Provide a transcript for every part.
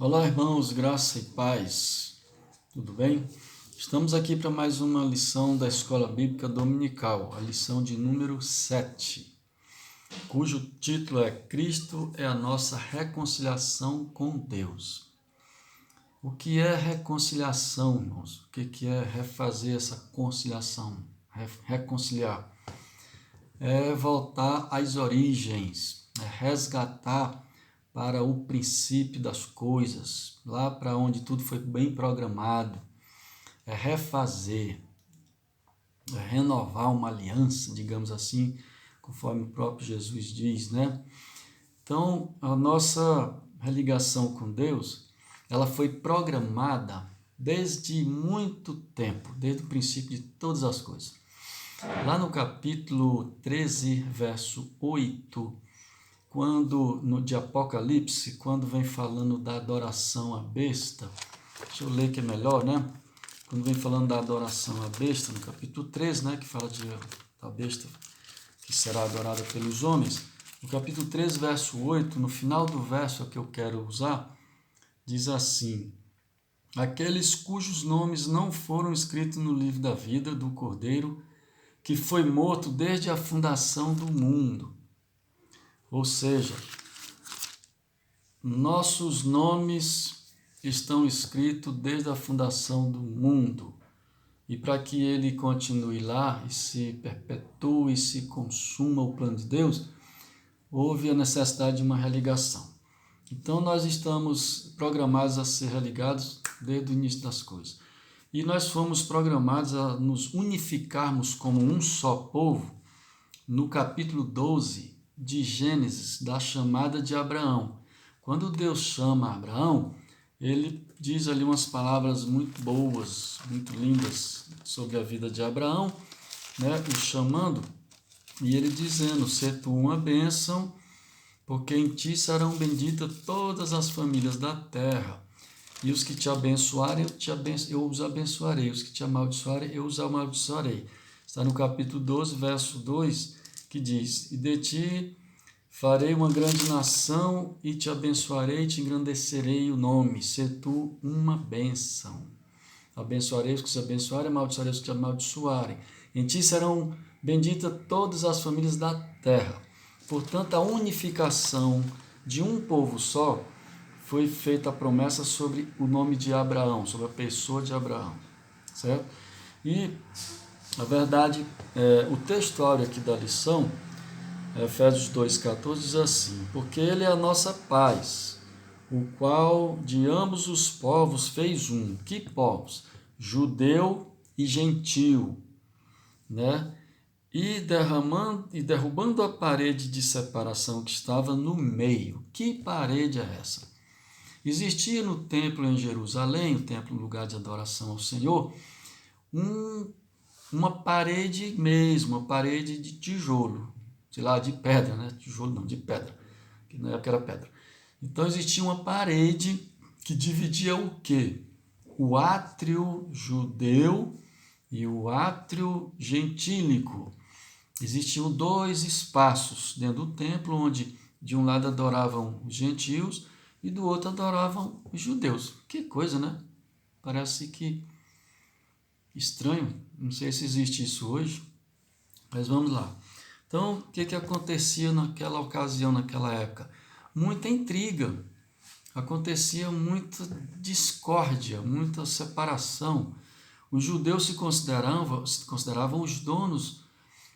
Olá, irmãos, graça e paz. Tudo bem? Estamos aqui para mais uma lição da Escola Bíblica Dominical, a lição de número 7, cujo título é Cristo é a nossa reconciliação com Deus. O que é reconciliação, irmãos? O que é refazer essa conciliação? Reconciliar. É voltar às origens, é resgatar para o princípio das coisas, lá para onde tudo foi bem programado, é refazer, é renovar uma aliança, digamos assim, conforme o próprio Jesus diz, né? Então, a nossa religação com Deus, ela foi programada desde muito tempo, desde o princípio de todas as coisas. Lá no capítulo 13, verso 8, de Apocalipse, quando vem falando da adoração à besta, deixa eu ler que é melhor, né? Quando vem falando da adoração à besta, no capítulo 13, né, que fala da besta que será adorada pelos homens, no capítulo 13, verso 8, no final do verso que eu quero usar, diz assim: aqueles cujos nomes não foram escritos no livro da vida do Cordeiro, que foi morto desde a fundação do mundo. Ou seja, nossos nomes estão escritos desde a fundação do mundo. E para que ele continue lá e se perpetue e se consuma o plano de Deus, houve a necessidade de uma religação. Então nós estamos programados a ser religados desde o início das coisas. E nós fomos programados a nos unificarmos como um só povo no capítulo 12 de Gênesis, da chamada de Abraão. Quando Deus chama Abraão, ele diz ali umas palavras muito boas, muito lindas sobre a vida de Abraão, né? O chamando, e ele dizendo: ser tu uma bênção, porque em ti serão benditas todas as famílias da terra. E os que te abençoarem, eu os abençoarei. Os que te amaldiçoarem, eu os amaldiçoarei. Está no capítulo 12, verso 2, que diz: e de ti farei uma grande nação, e te abençoarei, e te engrandecerei o nome, ser tu uma bênção. Abençoarei os que te abençoarem, amaldiçoarei os que te amaldiçoarem. Em ti serão benditas todas as famílias da terra. Portanto, a unificação de um povo só foi feita a promessa sobre o nome de Abraão, sobre a pessoa de Abraão, certo? E, na verdade, o textuário aqui da lição, Efésios 2,14, diz assim: porque ele é a nossa paz, o qual de ambos os povos fez um. Que povos? Judeu e gentil, né? E derrubando a parede de separação que estava no meio. Que parede é essa? Existia no templo em Jerusalém, o templo, um lugar de adoração ao Senhor, uma parede mesmo, uma parede de tijolo, sei lá, de pedra, né? Tijolo não, de pedra, que na época era pedra. Então existia uma parede que dividia o quê? O átrio judeu e o átrio gentílico. Existiam dois espaços dentro do templo, onde de um lado adoravam os gentios e do outro adoravam os judeus. Que coisa, né? Parece que estranho. Não sei se existe isso hoje, mas vamos lá. Então, o que acontecia naquela ocasião, naquela época? Muita intriga, acontecia muita discórdia, muita separação. Os judeus se consideravam os donos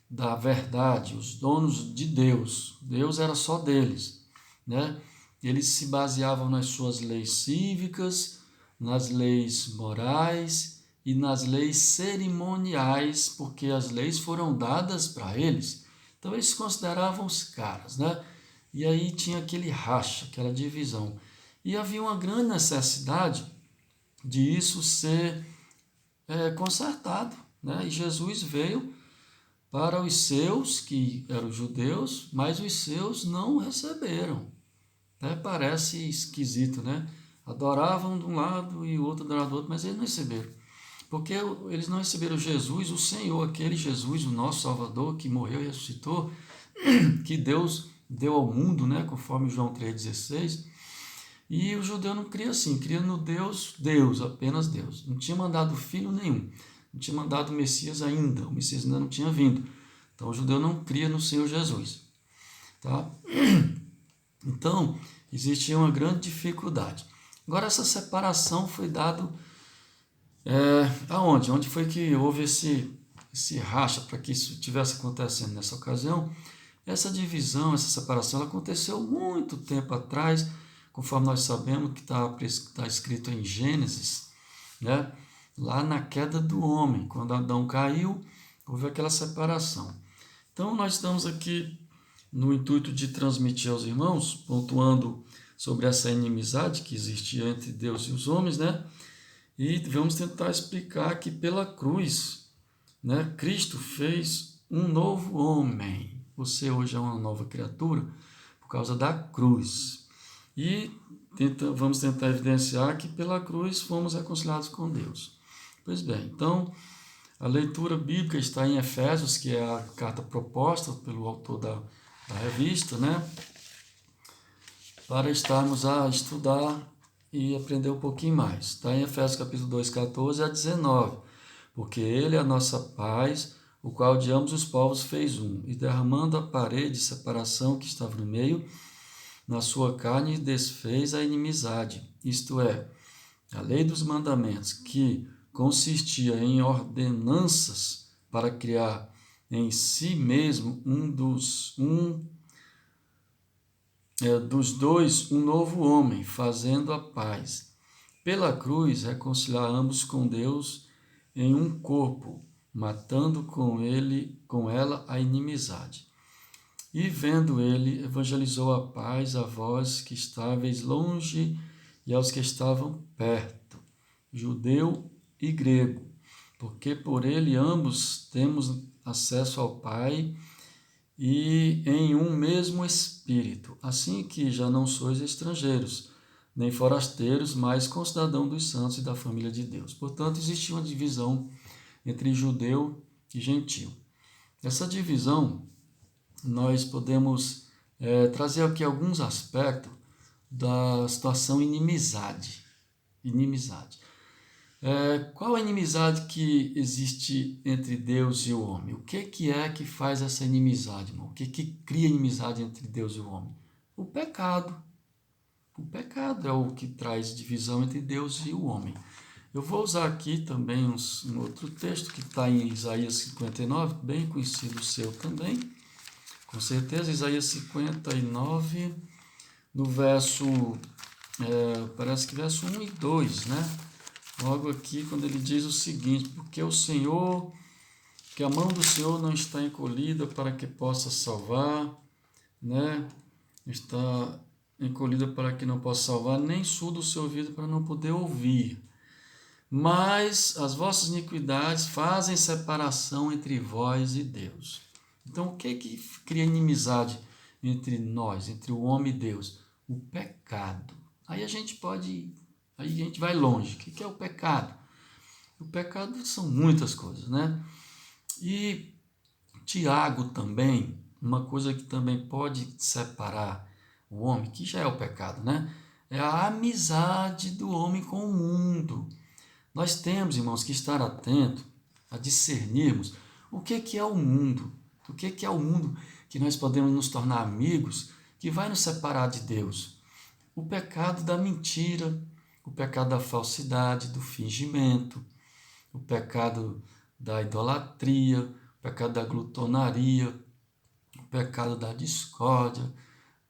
da verdade, os donos de Deus. Deus era só deles, né? Eles se baseavam nas suas leis cívicas, nas leis morais e nas leis cerimoniais, porque as leis foram dadas para eles. Então eles se consideravam os caras, né? E aí tinha aquele racha, aquela divisão. E havia uma grande necessidade de isso ser consertado, né? E Jesus veio para os seus, que eram judeus, mas os seus não receberam. Parece esquisito, né? Adoravam de um lado e o outro adorava do outro, mas eles não receberam. Porque eles não receberam Jesus, o Senhor, aquele Jesus, o nosso Salvador, que morreu e ressuscitou, que Deus deu ao mundo, né? Conforme João 3,16. E o judeu não cria assim, cria no Deus, Deus, apenas Deus. Não tinha mandado filho nenhum, não tinha mandado o Messias ainda, o Messias ainda não tinha vindo. Então o judeu não cria no Senhor Jesus. Tá? Então, existia uma grande dificuldade. Agora, essa separação foi dado aonde? Onde foi que houve esse racha para que isso estivesse acontecendo nessa ocasião? Essa divisão, essa separação, ela aconteceu muito tempo atrás, conforme nós sabemos que está escrito em Gênesis, né? Lá na queda do homem, quando Adão caiu, houve aquela separação. Então, nós estamos aqui no intuito de transmitir aos irmãos, pontuando sobre essa inimizade que existia entre Deus e os homens, né? E vamos tentar explicar que pela cruz, né, Cristo fez um novo homem. Você hoje é uma nova criatura por causa da cruz. E vamos tentar evidenciar que pela cruz fomos reconciliados com Deus. Pois bem, então a leitura bíblica está em Efésios, que é a carta proposta pelo autor da revista, né? Para estarmos a estudar e aprender um pouquinho mais. Está em Efésios capítulo 2, 14 a 19. Porque ele é a nossa paz, o qual de ambos os povos fez um, e derramando a parede de separação que estava no meio, na sua carne desfez a inimizade, isto é, a lei dos mandamentos, que consistia em ordenanças para criar em si mesmo dos dois um novo homem, fazendo a paz. Pela cruz, reconciliar ambos com Deus em um corpo, matando com ela a inimizade. E vendo ele, evangelizou a paz a vós que estáveis longe e aos que estavam perto, judeu e grego, porque por ele ambos temos acesso ao Pai e em um mesmo Espírito, assim que já não sois estrangeiros, nem forasteiros, mas concidadãos dos santos e da família de Deus. Portanto, existia uma divisão entre judeu e gentio. Essa divisão, nós podemos trazer aqui alguns aspectos da situação inimizade. Qual a inimizade que existe entre Deus e o homem? O que é que faz essa inimizade, irmão? O que cria inimizade entre Deus e o homem? O pecado. O pecado é o que traz divisão entre Deus e o homem. Eu vou usar aqui também um outro texto que está em Isaías 59, bem conhecido seu também. Com certeza, Isaías 59, no verso, parece que verso 1 e 2, né? Logo aqui, quando ele diz o seguinte: porque que a mão do Senhor não está encolhida para que possa salvar, né? Está encolhida para que não possa salvar, nem surdo o seu ouvido para não poder ouvir. Mas as vossas iniquidades fazem separação entre vós e Deus. Então, o que cria inimizade entre nós, entre o homem e Deus? O pecado. Aí a gente vai longe. O que é o pecado? O pecado são muitas coisas, né? E Tiago também, uma coisa que também pode separar o homem, que já é o pecado, né? É a amizade do homem com o mundo. Nós temos, irmãos, que estar atento a discernirmos o que é o mundo. O que é o mundo que nós podemos nos tornar amigos, que vai nos separar de Deus? O pecado da mentira, o pecado da falsidade, do fingimento, o pecado da idolatria, o pecado da glutonaria, o pecado da discórdia,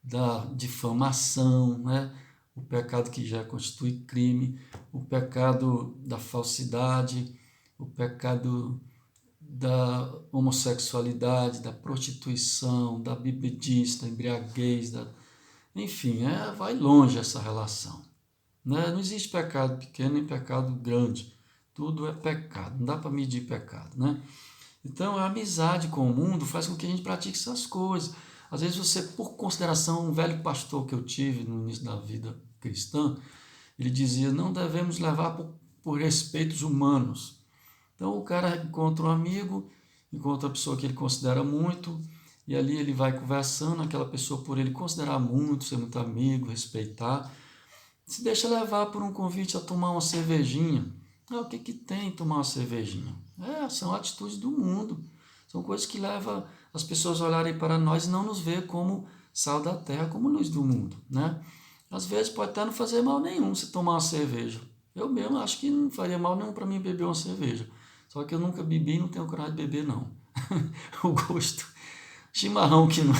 da difamação, né? O pecado que já constitui crime, o pecado da falsidade, o pecado da homossexualidade, da prostituição, da bebedice, da embriaguez, enfim, vai longe essa relação. Né? Não existe pecado pequeno nem pecado grande, tudo é pecado, não dá para medir pecado. Né? Então, a amizade com o mundo faz com que a gente pratique essas coisas. Às vezes você, por consideração, um velho pastor que eu tive no início da vida cristã, ele dizia, não devemos levar por respeitos humanos. Então o cara encontra um amigo, encontra uma pessoa que ele considera muito, e ali ele vai conversando, aquela pessoa por ele considerar muito, ser muito amigo, respeitar, Se deixa levar por um convite a tomar uma cervejinha. O que tem tomar uma cervejinha? São atitudes do mundo. São coisas que levam as pessoas a olharem para nós e não nos ver como sal da terra, como luz do mundo, né? Às vezes pode até não fazer mal nenhum se tomar uma cerveja. Eu mesmo acho que não faria mal nenhum para mim beber uma cerveja. Só que eu nunca bebi e não tenho coragem de beber, não. O gosto. Chimarrão que não,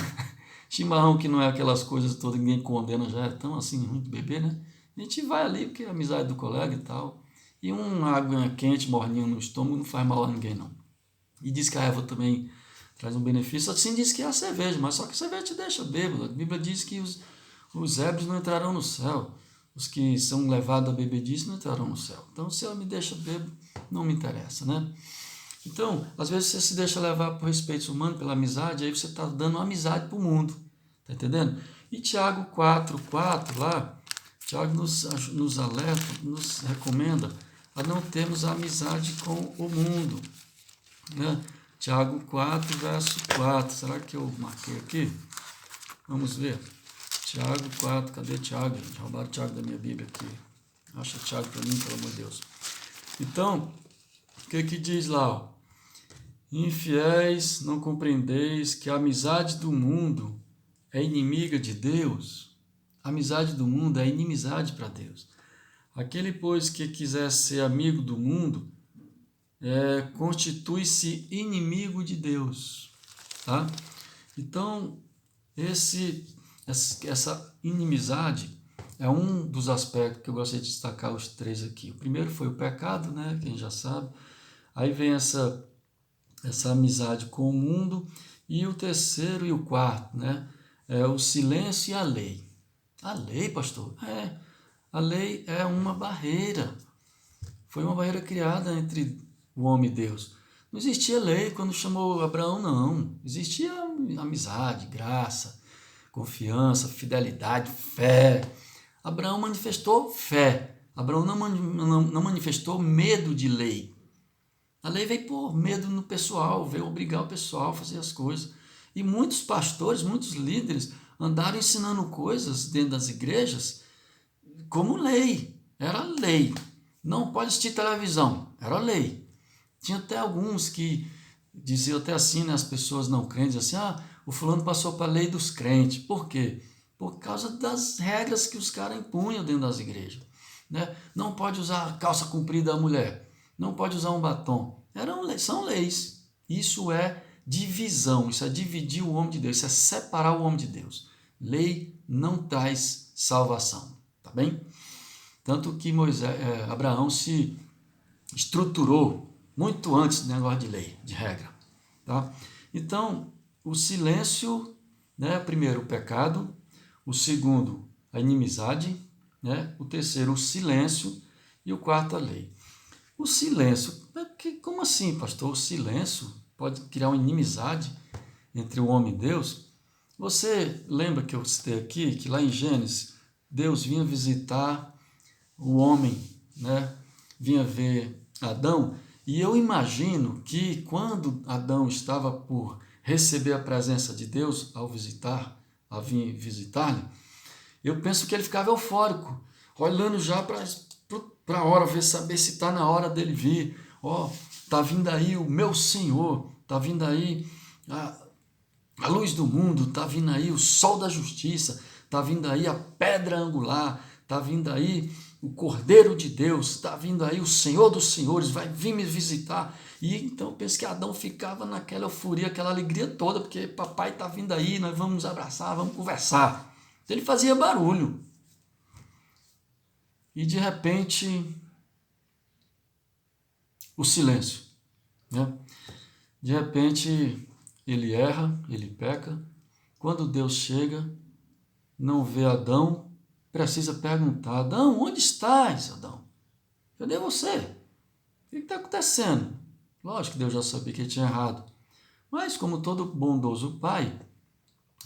chimarrão que não é aquelas coisas todas que ninguém condena, já é tão assim ruim de beber, né? A gente vai ali porque é amizade do colega e tal. E uma água quente, morninha no estômago, não faz mal a ninguém, não. E diz que a erva também traz um benefício. Assim diz que é a cerveja, mas só que a cerveja te deixa bêbado. A Bíblia diz que os ébrios não entrarão no céu. Os que são levados a bebedice não entrarão no céu. Então, se ela me deixa bêbado, não me interessa, né? Então, às vezes você se deixa levar por respeito humano, pela amizade, aí você está dando amizade para o mundo. Tá entendendo? E Tiago 4:4 lá, Tiago nos alerta, nos recomenda a não termos amizade com o mundo. Né? Tiago 4, verso 4. Será que eu marquei aqui? Vamos ver. Tiago 4, cadê Tiago, gente? Roubaram Tiago da minha Bíblia aqui. Acha Tiago para mim, pelo amor de Deus. Então, o que diz lá? Ó? Infiéis, não compreendeis que a amizade do mundo é inimiga de Deus? A amizade do mundo é inimizade para Deus. Aquele, pois, que quiser ser amigo do mundo, constitui-se inimigo de Deus. Tá? Então, essa inimizade é um dos aspectos que eu gostaria de destacar os três aqui. O primeiro foi o pecado, né? Quem já sabe. Aí vem essa amizade com o mundo. E o terceiro e o quarto, né? É o silêncio e a lei. A lei, pastor? A lei é uma barreira. Foi uma barreira criada entre o homem e Deus. Não existia lei quando chamou Abraão, não. Existia amizade, graça, confiança, fidelidade, fé. Abraão manifestou fé. Abraão não manifestou medo de lei. A lei veio por medo no pessoal, veio obrigar o pessoal a fazer as coisas. E muitos pastores, muitos líderes andaram ensinando coisas dentro das igrejas como lei. Era lei. Não pode assistir televisão. Era lei. Tinha até alguns que diziam até assim, né, as pessoas não crentes, assim, o fulano passou para a lei dos crentes. Por quê? Por causa das regras que os caras impunham dentro das igrejas. Né? Não pode usar calça comprida a mulher. Não pode usar um batom. São leis. Isso é divisão, isso é dividir o homem de Deus, isso é separar o homem de Deus. Lei não traz salvação, tá bem? Tanto que Abraão se estruturou muito antes do negócio de lei, de regra. Tá? Então, o silêncio, né? Primeiro, o pecado. O segundo, a inimizade. Né? O terceiro, o silêncio. E o quarto, a lei. O silêncio. Como assim, pastor? O silêncio pode criar uma inimizade entre o homem e Deus? Você lembra que eu citei aqui que lá em Gênesis, Deus vinha visitar o homem, né? Vinha ver Adão, e eu imagino que quando Adão estava por receber a presença de Deus ao vir visitar-lhe, eu penso que ele ficava eufórico, olhando já para a hora, saber se está na hora dele vir. Está vindo aí o meu Senhor, está vindo aí a luz do mundo, está vindo aí o sol da justiça, está vindo aí a pedra angular, está vindo aí o Cordeiro de Deus, está vindo aí o Senhor dos Senhores, vai vir me visitar. E então eu penso que Adão ficava naquela euforia, aquela alegria toda, porque papai está vindo aí, nós vamos nos abraçar, vamos conversar. Ele fazia barulho. E de repente, o silêncio. Né? De repente, ele erra, ele peca. Quando Deus chega, não vê Adão, precisa perguntar: Adão, onde estás, Adão? Cadê você? O que está acontecendo? Lógico que Deus já sabia que ele tinha errado. Mas, como todo bondoso pai,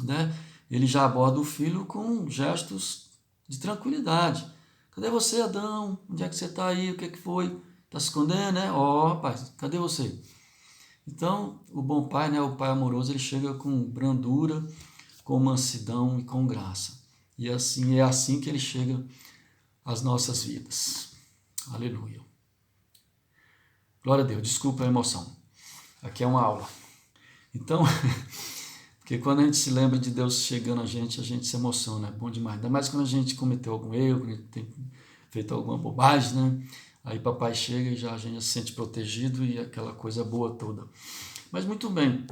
né, ele já aborda o filho com gestos de tranquilidade. Cadê você, Adão? Onde é que você está aí? O que foi? Está se escondendo, né? Rapaz, cadê você? Então, o bom pai, né, o pai amoroso, ele chega com brandura, com mansidão e com graça. E assim é assim que ele chega as nossas vidas. Aleluia. Glória a Deus, desculpa a emoção. Aqui é uma aula. Então, porque quando a gente se lembra de Deus chegando a gente se emociona, é bom demais. Ainda mais quando a gente cometeu algum erro, quando a gente tem feito alguma bobagem, né? Aí papai chega e a gente já se sente protegido e aquela coisa boa toda. Mas muito bem.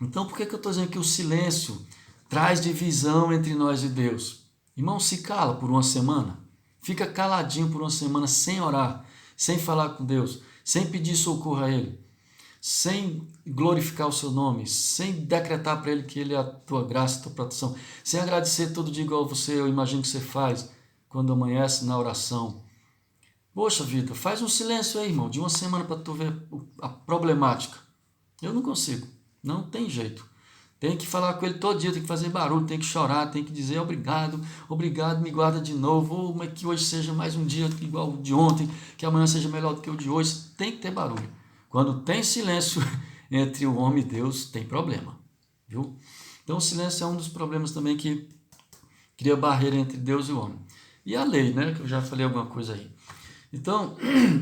Então, por que eu estou dizendo que o silêncio traz divisão entre nós e Deus? Irmão, se cala por uma semana. Fica caladinho por uma semana sem orar, sem falar com Deus, sem pedir socorro a Ele, sem glorificar o seu nome, sem decretar para Ele que Ele é a tua graça, a tua proteção, sem agradecer todo dia igual você, eu imagino que você faz quando amanhece na oração. Poxa vida, faz um silêncio aí, irmão, de uma semana para tu ver a problemática. Eu não consigo, não tem jeito. Tem que falar com ele todo dia, tem que fazer barulho, tem que chorar, tem que dizer obrigado, obrigado, me guarda de novo, mas que hoje seja mais um dia igual o de ontem, que amanhã seja melhor do que o de hoje. Tem que ter barulho. Quando tem silêncio entre o homem e Deus, tem problema, viu? Então o silêncio é um dos problemas também que cria barreira entre Deus e o homem. E a lei, né, que eu já falei alguma coisa aí. Então,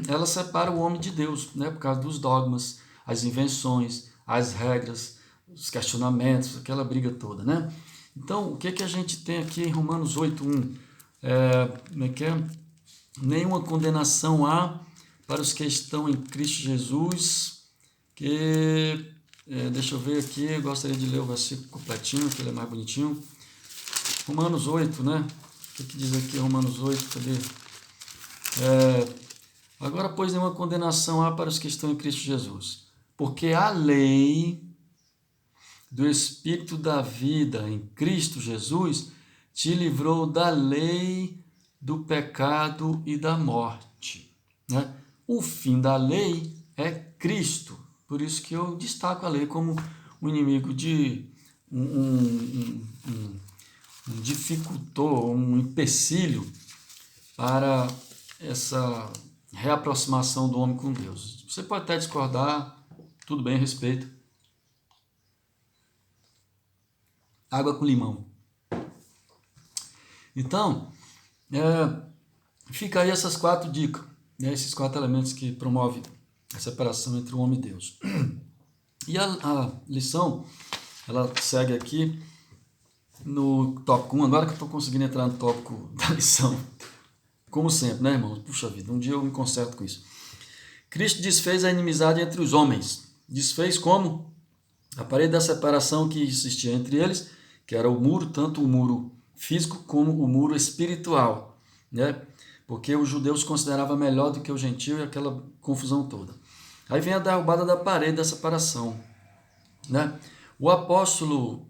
ela separa o homem de Deus, né, por causa dos dogmas, as invenções, as regras, os questionamentos, aquela briga toda, né? Então, o que a gente tem aqui em Romanos 8:1? Como é que é? Nenhuma condenação há para os que estão em Cristo Jesus, deixa eu ver aqui, eu gostaria de ler o versículo completinho, que ele é mais bonitinho. Romanos 8, né? O que diz aqui Romanos 8? Cadê? Agora, pois, nenhuma condenação há para os que estão em Cristo Jesus, porque a lei do Espírito da vida em Cristo Jesus te livrou da lei do pecado e da morte, né? O fim da lei é Cristo, por isso que eu destaco a lei como um inimigo de um dificultor, um empecilho para essa reaproximação do homem com Deus. Você pode até discordar, tudo bem, respeito. Água com limão. Então, fica aí essas 4 dicas, né, esses 4 elementos que promovem a separação entre o homem e Deus. E a lição, ela segue aqui no tópico 1, agora que eu estou conseguindo entrar no tópico da lição. Como sempre, né, irmãos? Puxa vida, um dia eu me conserto com isso. Cristo desfez a inimizade entre os homens. Desfez como? A parede da separação que existia entre eles, que era o muro, tanto o muro físico como o muro espiritual, né? Porque os judeus consideravam melhor do que o gentio e aquela confusão toda. Aí vem a derrubada da parede da separação, né? O apóstolo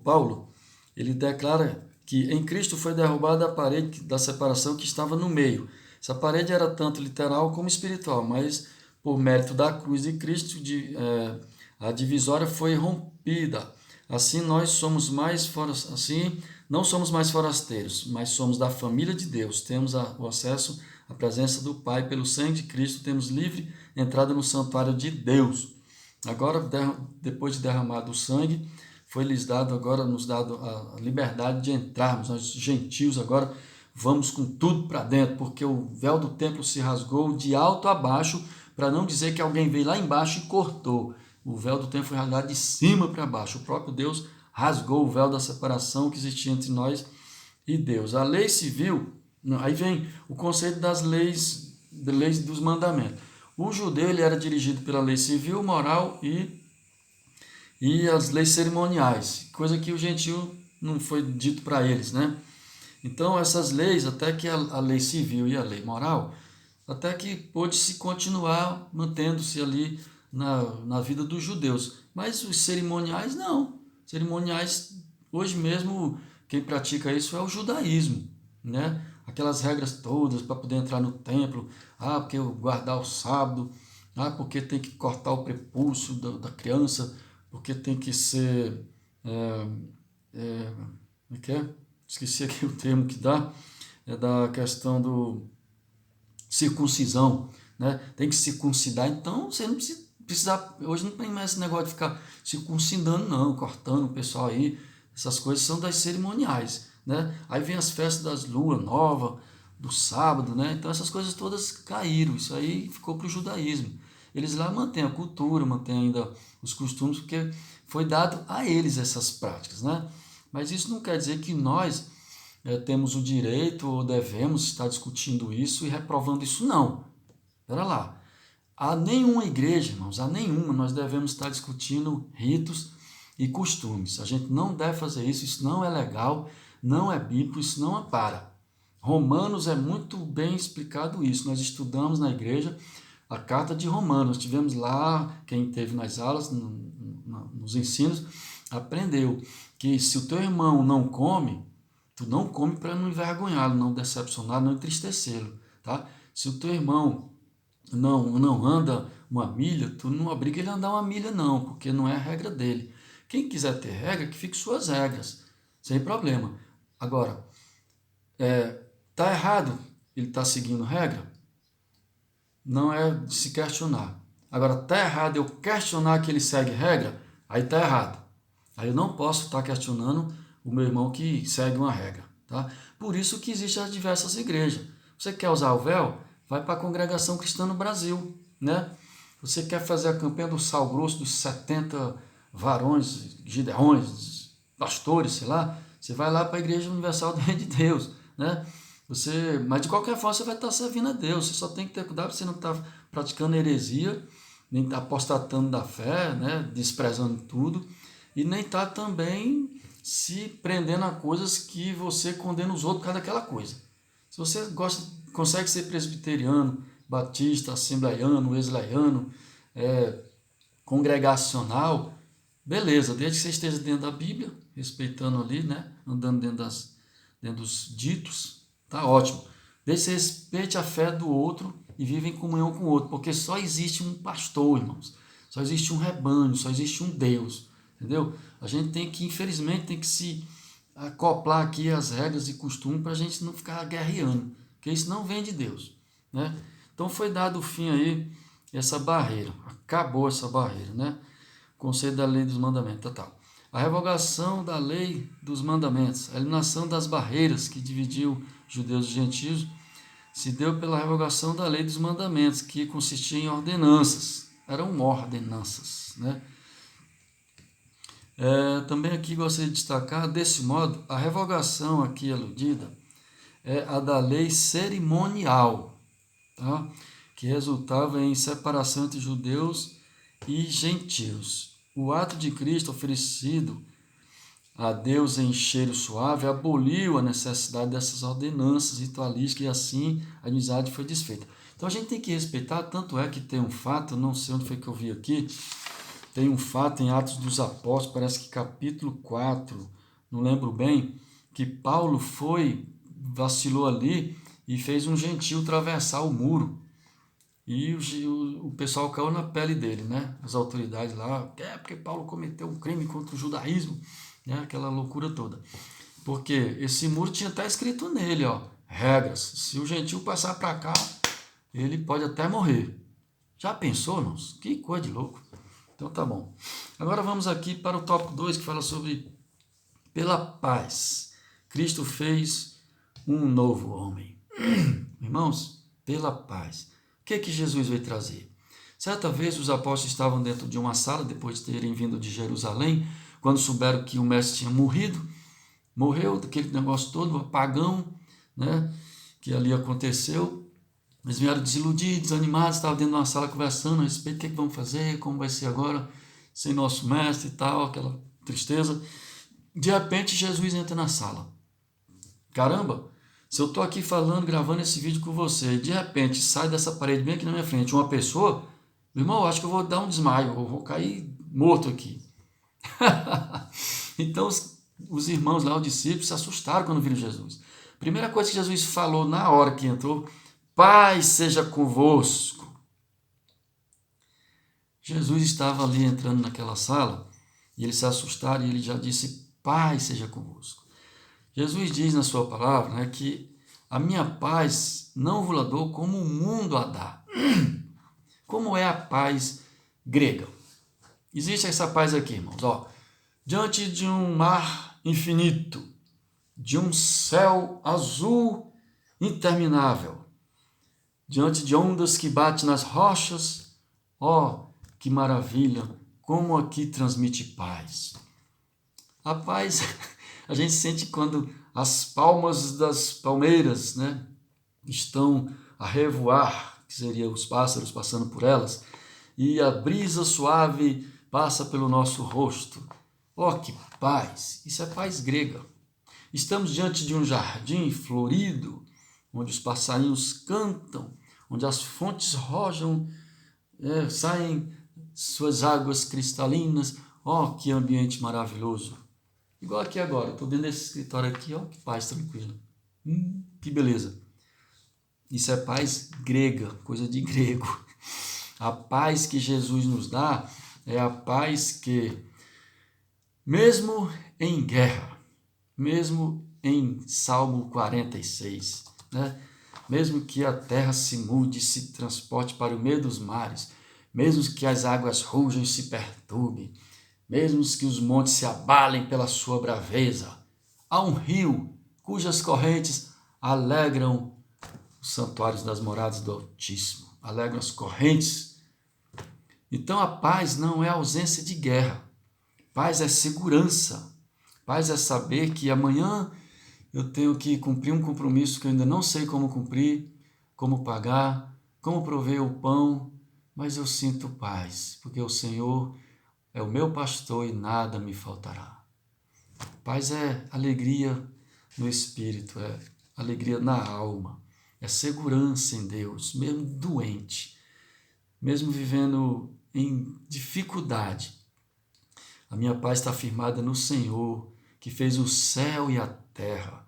Paulo, ele declara que em Cristo foi derrubada a parede da separação que estava no meio. Essa parede era tanto literal como espiritual, mas por mérito da cruz de Cristo, a divisória foi rompida. Assim não somos mais forasteiros, mas somos da família de Deus. Temos o acesso à presença do Pai pelo sangue de Cristo, temos livre entrada no santuário de Deus. Agora, depois de derramado o sangue, nos dado a liberdade de entrarmos. Nós gentios agora vamos com tudo para dentro, porque o véu do templo se rasgou de alto a baixo, para não dizer que alguém veio lá embaixo e cortou. O véu do templo foi rasgado de cima para baixo. O próprio Deus rasgou o véu da separação que existia entre nós e Deus. A lei civil, aí vem o conceito das leis dos mandamentos. O judeu ele era dirigido pela lei civil, moral e as leis cerimoniais, coisa que o gentio não foi dito para eles, né? Então essas leis, até que a lei civil e a lei moral, até que pôde se continuar mantendo-se ali na vida dos judeus. Mas os cerimoniais não. Cerimoniais, hoje mesmo, quem pratica isso é o judaísmo, né? Aquelas regras todas para poder entrar no templo, porque guardar o sábado, porque tem que cortar o prepúcio da criança, porque tem que ser, como é que é? Esqueci aqui o termo que dá, é da questão do circuncisão, né? Tem que circuncidar, então você não precisa, hoje não tem mais esse negócio de ficar circuncidando não, cortando o pessoal aí, essas coisas são das cerimoniais, né? Aí vem as festas das luas nova, do sábado, né? Então essas coisas todas caíram, isso aí ficou para o judaísmo. Eles lá mantêm a cultura, mantêm ainda os costumes, porque foi dado a eles essas práticas, né? Mas isso não quer dizer que nós temos o direito ou devemos estar discutindo isso e reprovando isso, não. Espera lá. A nenhuma igreja, irmãos, a nenhuma, nós devemos estar discutindo ritos e costumes. A gente não deve fazer isso, isso não é legal, não é bíblico, isso não ampara. Romanos é muito bem explicado isso. Nós estudamos na igreja a carta de Romanos. Tivemos lá, quem teve nas aulas, nos ensinos, aprendeu que se o teu irmão não come, tu não come para não envergonhá-lo, não decepcioná-lo, não entristecê-lo, tá? Se o teu irmão não anda uma milha, tu não obriga ele a andar uma milha não, porque não é a regra dele. Quem quiser ter regra, que fique suas regras, sem problema. Agora, tá errado ele tá seguindo regra? Não é de se questionar. Agora, tá errado eu questionar que ele segue regra? Aí tá errado. Aí eu não posso estar questionando o meu irmão que segue uma regra, tá? Por isso que existem as diversas igrejas. Você quer usar o véu? Vai para a Congregação Cristã no Brasil, né? Você quer fazer a campanha do sal grosso dos 70 varões, gideões, pastores, sei lá, você vai lá para a Igreja Universal do Reino de Deus, né? Mas de qualquer forma você vai estar servindo a Deus, você só tem que ter cuidado para você não estar praticando heresia, nem estar apostatando da fé, né? Desprezando tudo, e nem estar também se prendendo a coisas que você condena os outros por causa daquela coisa. Se você consegue ser presbiteriano, batista, assembleiano, wesleyano, congregacional, beleza, desde que você esteja dentro da Bíblia, respeitando ali, né? Andando dentro dos ditos, tá ótimo. Desde que você respeite a fé do outro e viva em comunhão com o outro, porque só existe um pastor, irmãos. Só existe um rebanho, só existe um Deus, entendeu? A gente tem que, infelizmente, tem que se acoplar aqui as regras e costumes para a gente não ficar guerreando, porque isso não vem de Deus, né? Então foi dado o fim aí essa barreira, acabou essa barreira, né? Conceito da lei dos mandamentos, tal. A revogação da lei dos mandamentos, a eliminação das barreiras que dividiu judeus e gentios, se deu pela revogação da lei dos mandamentos, que consistia em ordenanças, eram ordenanças, né? Também aqui gostaria de destacar, desse modo, a revogação aqui aludida é a da lei cerimonial, tá? Que resultava em separação entre judeus e gentios. O ato de Cristo oferecido a Deus em cheiro suave aboliu a necessidade dessas ordenanças ritualísticas e assim a amizade foi desfeita. Então a gente tem que respeitar, tanto é que tem um fato, não sei onde foi que eu vi aqui, tem um fato em Atos dos Apóstolos, parece que capítulo 4, não lembro bem, que Paulo vacilou ali e fez um gentio atravessar o muro. E o pessoal caiu na pele dele, né? As autoridades lá, porque Paulo cometeu um crime contra o judaísmo, né? Aquela loucura toda. Porque esse muro tinha até escrito nele, ó, regras. Se o gentio passar para cá, ele pode até morrer. Já pensou, irmãos? Que coisa de louco. Então tá bom. Agora vamos aqui para o tópico 2, que fala sobre pela paz. Cristo fez um novo homem. Irmãos, pela paz. O que Jesus veio trazer? Certa vez os apóstolos estavam dentro de uma sala, depois de terem vindo de Jerusalém, quando souberam que o mestre tinha morreu daquele negócio todo, um apagão, né, que ali aconteceu. Eles vieram desiludidos, desanimados, estavam dentro de uma sala conversando a respeito do que vamos fazer, como vai ser agora, sem nosso mestre e tal, aquela tristeza. De repente, Jesus entra na sala. Caramba, se eu estou aqui falando, gravando esse vídeo com você, e de repente sai dessa parede bem aqui na minha frente uma pessoa, meu irmão, eu acho que eu vou dar um desmaio, eu vou cair morto aqui. Então, os irmãos lá, os discípulos, se assustaram quando viram Jesus. Primeira coisa que Jesus falou na hora que entrou, paz seja convosco. Jesus estava ali entrando naquela sala e eles se assustaram e ele já disse, paz seja convosco. Jesus diz na sua palavra, né, que a minha paz não vos dou como o mundo a dá. Como é a paz grega? Existe essa paz aqui, irmãos. Ó, diante de um mar infinito, de um céu azul interminável, diante de ondas que batem nas rochas. Ó, que maravilha, como aqui transmite paz. A paz a gente sente quando as palmas das palmeiras, né, estão a revoar, que seria os pássaros passando por elas, e a brisa suave passa pelo nosso rosto. Ó, que paz! Isso é paz grega. Estamos diante de um jardim florido, onde os passarinhos cantam, onde as fontes rojam, saem suas águas cristalinas. Ó, que ambiente maravilhoso! Igual aqui agora, estou dentro desse escritório aqui, ó, que paz tranquila. Que beleza. Isso é paz grega, coisa de grego. A paz que Jesus nos dá é a paz que, mesmo em guerra, mesmo em Salmo 46, né? Mesmo que a terra se mude, se transporte para o meio dos mares, mesmo que as águas rujam e se perturbem, mesmo que os montes se abalem pela sua braveza, há um rio cujas correntes alegram os santuários das moradas do Altíssimo, alegram as correntes. Então a paz não é ausência de guerra, paz é segurança, paz é saber que amanhã eu tenho que cumprir um compromisso que eu ainda não sei como cumprir, como pagar, como prover o pão, mas eu sinto paz, porque o Senhor é o meu pastor e nada me faltará. Paz é alegria no espírito, é alegria na alma, é segurança em Deus, mesmo doente, mesmo vivendo em dificuldade. A minha paz está firmada no Senhor, que fez o céu e a terra,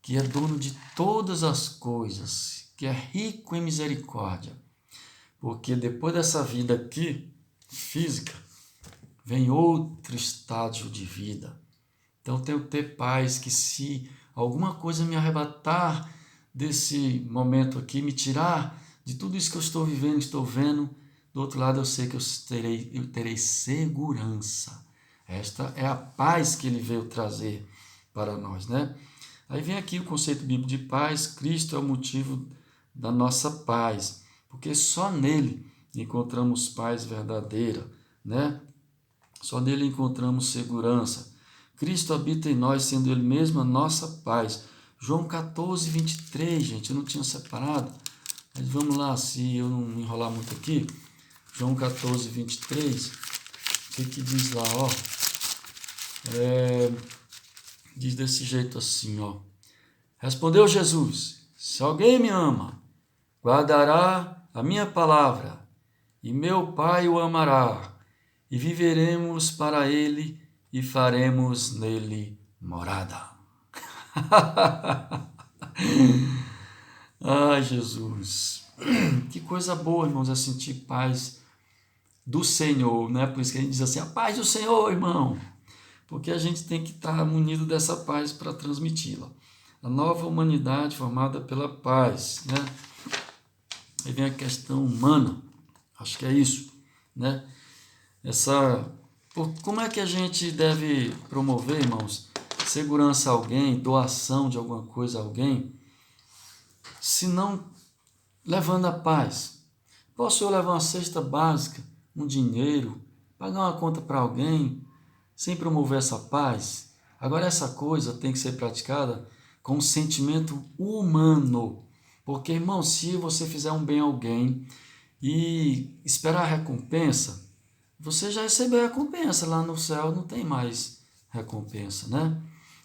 que é dono de todas as coisas, que é rico em misericórdia. Porque depois dessa vida aqui, física, vem outro estágio de vida. Então eu tenho que ter paz, que se alguma coisa me arrebatar desse momento aqui, me tirar de tudo isso que eu estou vivendo, estou vendo, do outro lado eu sei que eu terei segurança. Esta é a paz que ele veio trazer para nós, né? Aí vem aqui o conceito bíblico de paz. Cristo é o motivo da nossa paz, porque só nele encontramos paz verdadeira, né? Só nele encontramos segurança. Cristo habita em nós, sendo ele mesmo a nossa paz. João 14, 23, gente, eu não tinha separado, mas vamos lá, se eu não me enrolar muito aqui. João 14, 23, o que diz lá, ó? Diz desse jeito assim, ó. Respondeu Jesus: se alguém me ama, guardará a minha palavra, e meu Pai o amará, e viveremos para ele e faremos nele morada. Ai, Jesus. Que coisa boa, irmãos, é sentir paz do Senhor, né? Por isso que a gente diz assim, a paz do Senhor, irmão. Porque a gente tem que estar munido dessa paz para transmiti-la. A nova humanidade formada pela paz, né? Aí vem a questão humana, acho que é isso, né? Como é que a gente deve promover, irmãos, segurança a alguém, doação de alguma coisa a alguém, se não levando a paz? Posso eu levar uma cesta básica, um dinheiro, pagar uma conta para alguém, sem promover essa paz? Agora, essa coisa tem que ser praticada com um sentimento humano. Porque, irmão, se você fizer um bem a alguém e esperar a recompensa, você já recebeu a recompensa. Lá no céu não tem mais recompensa, né?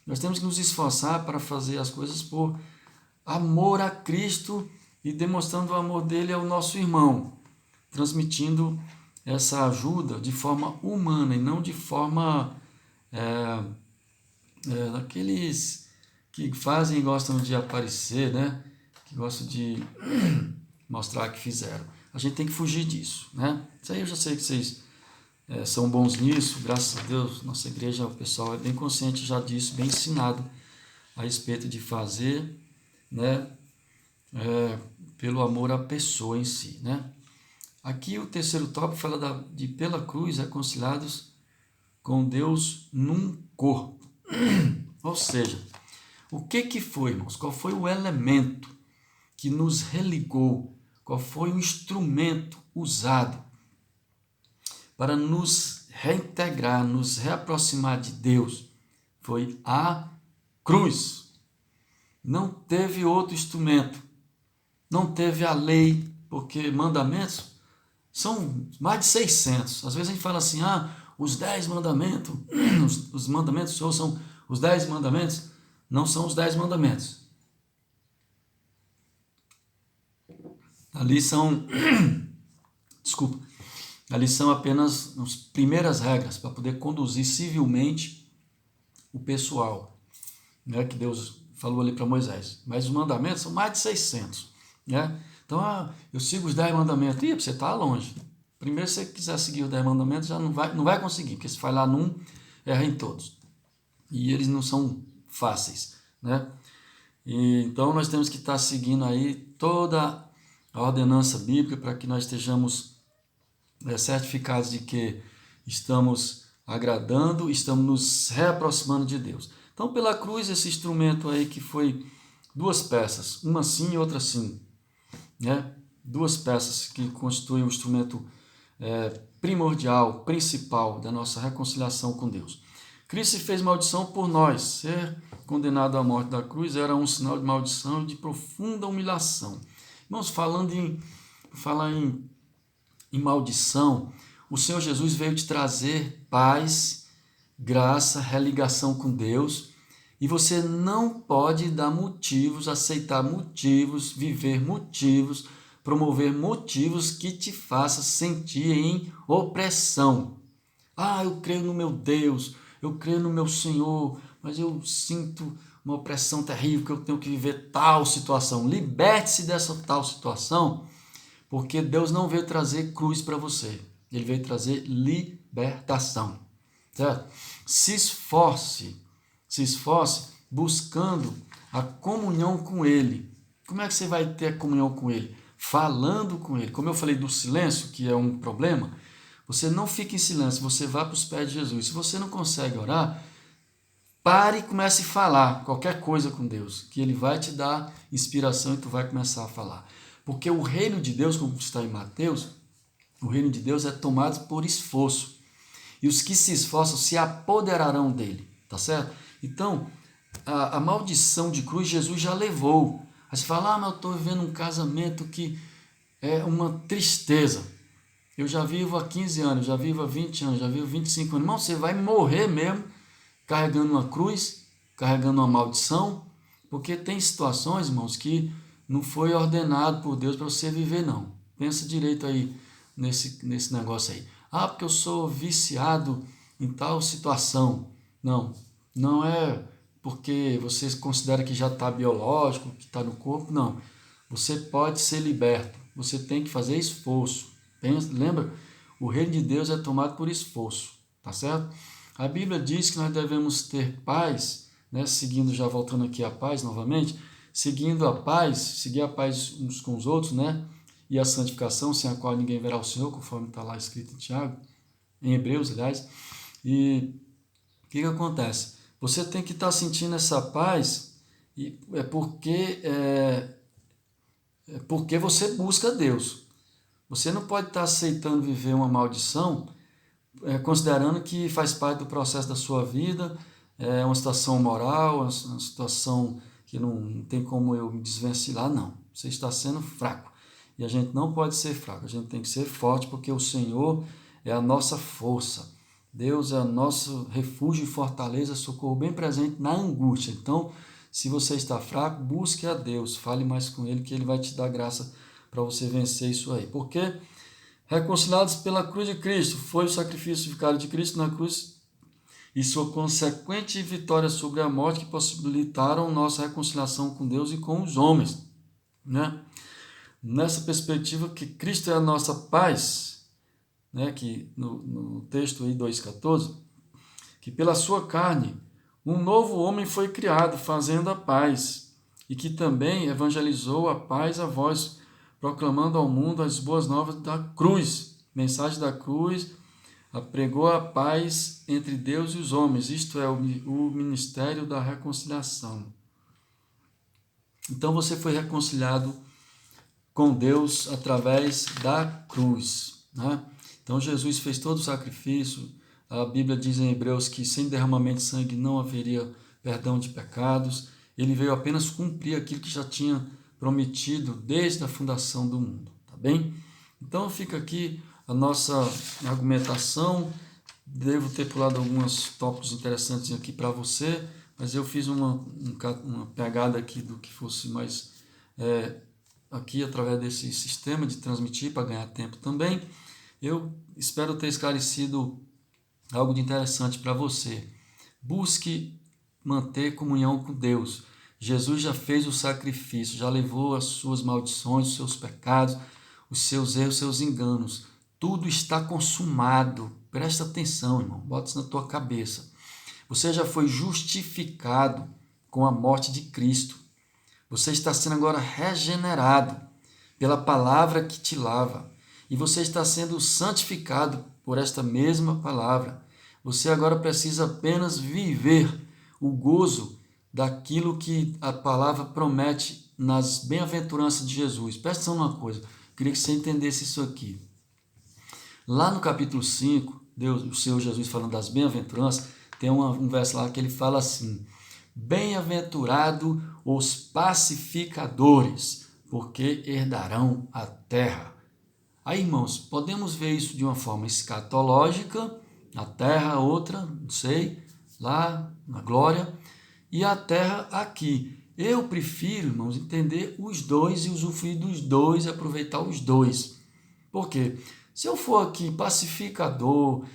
Nós temos que nos esforçar para fazer as coisas por amor a Cristo e demonstrando o amor dele ao nosso irmão, transmitindo essa ajuda de forma humana e não de forma daqueles que fazem e gostam de aparecer, né? Que gostam de mostrar que fizeram. A gente tem que fugir disso, né? Isso aí eu já sei que vocês são bons nisso, graças a Deus. Nossa igreja, o pessoal é bem consciente já disso, bem ensinado a respeito de fazer, né? Pelo amor à pessoa em si, né? Aqui o terceiro tópico fala de pela cruz reconciliados com Deus num corpo. Ou seja, O que foi, irmãos? Qual foi o elemento que nos religou? Qual foi o instrumento usado para nos reintegrar, nos reaproximar de Deus? Foi a cruz. Não teve outro instrumento. Não teve a lei, porque mandamentos são mais de 600. Às vezes a gente fala assim, os 10 mandamentos, os mandamentos do Senhor são os 10 mandamentos. Não são os 10 mandamentos. Ali são, desculpa, ali são apenas as primeiras regras para poder conduzir civilmente o pessoal, né, que Deus falou ali para Moisés. Mas os mandamentos são mais de 600. Né? Então, eu sigo os 10 mandamentos. Ih, você está longe. Primeiro, se você quiser seguir os 10 mandamentos, já não vai conseguir, porque se falhar num, erra em todos. E eles não são fáceis. Né? Então, nós temos que estar seguindo aí toda a ordenança bíblica para que nós estejamos certificados de que estamos agradando, estamos nos reaproximando de Deus. Então, pela cruz, esse instrumento aí que foi 2 peças, uma sim e outra sim. Né? 2 peças que constituem o instrumento primordial, principal da nossa reconciliação com Deus. Cristo fez maldição por nós. Ser condenado à morte da cruz era um sinal de maldição e de profunda humilhação. Irmãos, falar em maldição, o Senhor Jesus veio te trazer paz, graça, religação com Deus, e você não pode dar motivos, aceitar motivos, viver motivos, promover motivos que te façam sentir em opressão. Eu creio no meu Deus, eu creio no meu Senhor, mas eu sinto uma opressão terrível, que eu tenho que viver tal situação. Liberte-se dessa tal situação, porque Deus não veio trazer cruz para você. Ele veio trazer libertação. Certo? Se esforce buscando a comunhão com Ele. Como é que você vai ter a comunhão com Ele? Falando com Ele. Como eu falei do silêncio, que é um problema, você não fica em silêncio, você vai para os pés de Jesus. Se você não consegue orar, pare e comece a falar qualquer coisa com Deus, que Ele vai te dar inspiração e tu vai começar a falar. Porque o reino de Deus, como está em Mateus, o reino de Deus é tomado por esforço. E os que se esforçam se apoderarão dele, tá certo? Então, a maldição de cruz Jesus já levou. Aí você fala, mas eu estou vivendo um casamento que é uma tristeza. Eu já vivo há 15 anos, já vivo há 20 anos, já vivo 25 anos. Irmão, você vai morrer mesmo carregando uma cruz, carregando uma maldição, porque tem situações, irmãos, que não foi ordenado por Deus para você viver, não. Pensa direito aí nesse negócio aí. Porque eu sou viciado em tal situação. Não é porque você considera que já está biológico, que está no corpo, não. Você pode ser liberto, você tem que fazer esforço. Lembra? O reino de Deus é tomado por esforço, tá certo? A Bíblia diz que nós devemos ter paz, né? Seguindo, já voltando aqui a paz novamente, seguir a paz uns com os outros, né? E a santificação, sem a qual ninguém verá o Senhor, conforme está lá escrito em Tiago, em Hebreus, aliás. E o que acontece? Você tem que estar sentindo essa paz porque você busca Deus. Você não pode estar aceitando viver uma maldição, considerando que faz parte do processo da sua vida, é uma situação moral, uma situação que não tem como eu me desvencilhar, não. Você está sendo fraco. E a gente não pode ser fraco, a gente tem que ser forte, porque o Senhor é a nossa força. Deus é o nosso refúgio e fortaleza, socorro bem presente na angústia. Então, se você está fraco, busque a Deus, fale mais com Ele, que Ele vai te dar graça para você vencer isso aí. Porque reconciliados pela cruz de Cristo, foi o sacrifício vicário de Cristo na cruz e sua consequente vitória sobre a morte que possibilitaram nossa reconciliação com Deus e com os homens. Né? Nessa perspectiva que Cristo é a nossa paz, né? Que no texto aí 2,14, que pela sua carne um novo homem foi criado, fazendo a paz, e que também evangelizou a paz a vós, proclamando ao mundo as boas novas da cruz. Mensagem da cruz, apregou a paz entre Deus e os homens, isto é, o ministério da reconciliação. Então você foi reconciliado com Deus através da cruz, né? Então Jesus fez todo o sacrifício. A Bíblia diz em Hebreus que sem derramamento de sangue não haveria perdão de pecados. Ele veio apenas cumprir aquilo que já tinha prometido desde a fundação do mundo, tá bem? Então fica aqui a nossa argumentação. Devo ter pulado alguns tópicos interessantes aqui para você, mas eu fiz uma pegada aqui do que fosse mais aqui através desse sistema de transmitir para ganhar tempo também. Eu espero ter esclarecido algo de interessante para você. Busque manter comunhão com Deus. Jesus já fez o sacrifício, já levou as suas maldições, os seus pecados, os seus erros, os seus enganos. Tudo está consumado. Presta atenção, irmão. Bota isso na tua cabeça. Você já foi justificado com a morte de Cristo. Você está sendo agora regenerado pela palavra que te lava. E você está sendo santificado por esta mesma palavra. Você agora precisa apenas viver o gozo daquilo que a palavra promete nas bem-aventuranças de Jesus. Presta atenção numa coisa, queria que você entendesse isso aqui. Lá no capítulo 5, Deus, o Senhor Jesus falando das bem-aventuranças, tem um verso lá que ele fala assim: bem-aventurado os pacificadores, porque herdarão a terra. Aí, irmãos, podemos ver isso de uma forma escatológica, a terra outra, não sei, lá na glória, e a terra aqui. Eu prefiro, irmãos, entender os dois e usufruir dos dois e aproveitar os dois. Por quê? Se eu for aqui pacificador,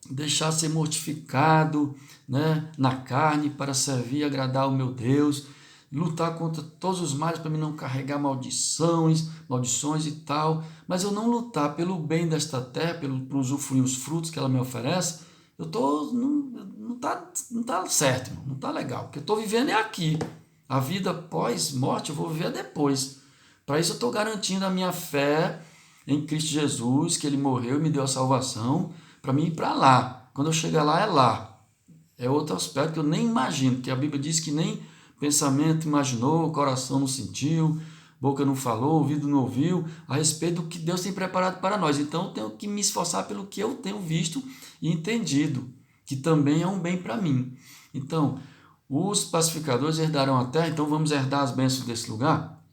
deixar ser mortificado, né, na carne para servir e agradar ao meu Deus, lutar contra todos os males para mim não carregar maldições e tal, mas eu não lutar pelo bem desta terra, pelo usufruir os frutos que ela me oferece, não tá certo, irmão, não tá legal, porque eu estou vivendo é aqui, a vida pós-morte eu vou viver depois. Para isso eu estou garantindo a minha fé em Cristo Jesus, que Ele morreu e me deu a salvação, para mim ir para lá. Quando eu chegar lá, é lá. É outro aspecto que eu nem imagino, porque a Bíblia diz que nem pensamento imaginou, coração não sentiu, boca não falou, ouvido não ouviu, a respeito do que Deus tem preparado para nós. Então eu tenho que me esforçar pelo que eu tenho visto e entendido, que também é um bem para mim. Então, os pacificadores herdarão a terra, então vamos herdar as bênçãos desse lugar?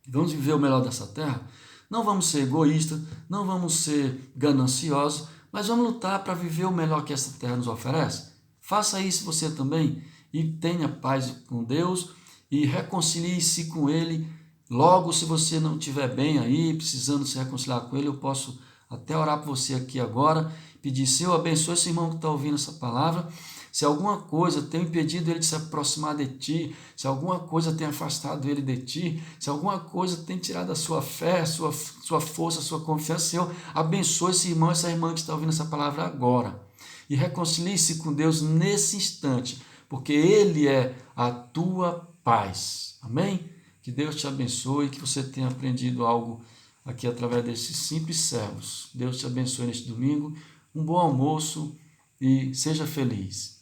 Vamos viver o melhor dessa terra? Não vamos ser egoístas, não vamos ser gananciosos, mas vamos lutar para viver o melhor que essa terra nos oferece. Faça isso você também e tenha paz com Deus e reconcilie-se com Ele. Logo, se você não estiver bem aí, precisando se reconciliar com Ele, eu posso até orar por você aqui agora, pedir: Senhor, abençoe esse irmão que está ouvindo essa palavra. Se alguma coisa tem impedido ele de se aproximar de ti, se alguma coisa tem afastado ele de ti, se alguma coisa tem tirado a sua fé, a sua força, a sua confiança, Senhor, abençoe esse irmão, essa irmã que está ouvindo essa palavra agora. E reconcilie-se com Deus nesse instante, porque Ele é a tua paz. Amém? Que Deus te abençoe, que você tenha aprendido algo aqui através desses simples servos. Deus te abençoe neste domingo. Um bom almoço e seja feliz.